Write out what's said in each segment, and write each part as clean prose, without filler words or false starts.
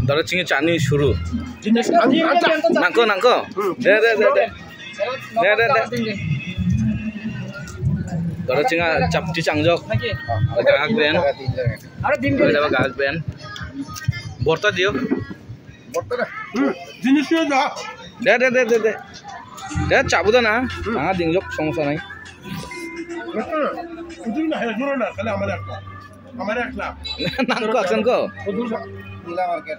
Dara cingnya cani suruh. Nangko. Deh. Dara cingnya cap cicangjok. Gagak ben. Ada gagak ben. Borta dio. Borta dah. Jenisnya dah. Deh. Deh cabutan ah. Nggak dingjok সমস্যা নাই. Itu nah ya jurang dah. Kalau Amar ekla. Nangko aksan ko. Nila market.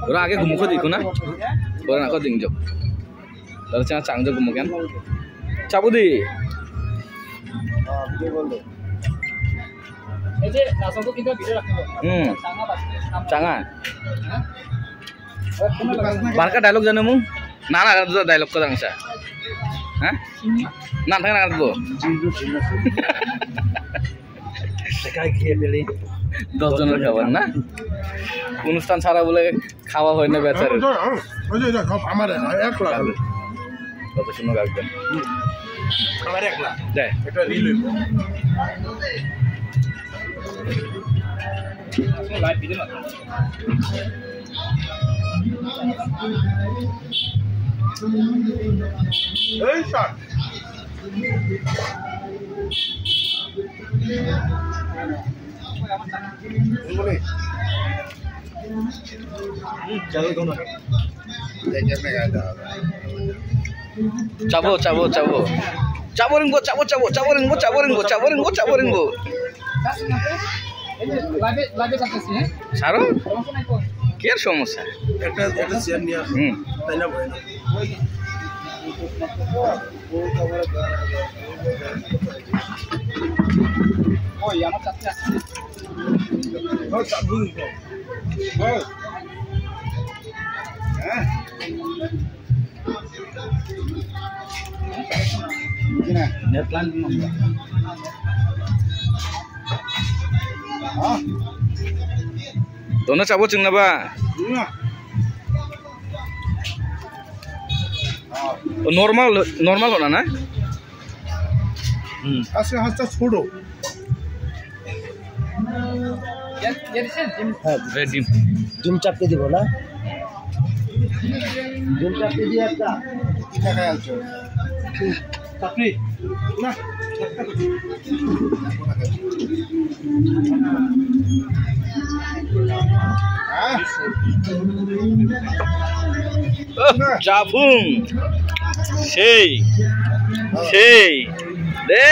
Ora age gumuko diko na. Ora nako dingjok. Dara cingnya cangjok gumukan. Cabudi. Video বললো এই যে নাসঙ্গ কিন্তু video রাখতে হবে চাঙ্গা বাজছে চাঙ্গা বারকা ডায়লগ জানো মু না ডায়লগ কথাংসা হ্যাঁ না থাকে না কাটবো দেখাই খেয়ে পেলে 10 জনের খাবার না অনুষ্ঠান ছাড়া বলে খাওয়া হয় না বেচারে ওই যে সব আমার একলা কত সুন্দর গাছবেন আমার একলা দেখ এটা রিল লাইভ ভিডিও না এই শট বলে চলো কোন দেখে মে গায় দাও চাবো রিঙ্গো লাইভে করতেছি হ্যাঁ সারো সমস্যা নাই তো কি আর সমস্যা এটা শেয়ার নিয়া তাই না ভাই ওই আমার চাচা আসছে ও চাবু হ্যাঁ কিনা net plan Dono cabut cing na ba? Normal ho na? আজকে হাতটা ছোট ডিম চাপকে দিব না ডিম চাপকে দিয়ে একটা টাকা আলছো চাপড়ি না চাপুং সেই দে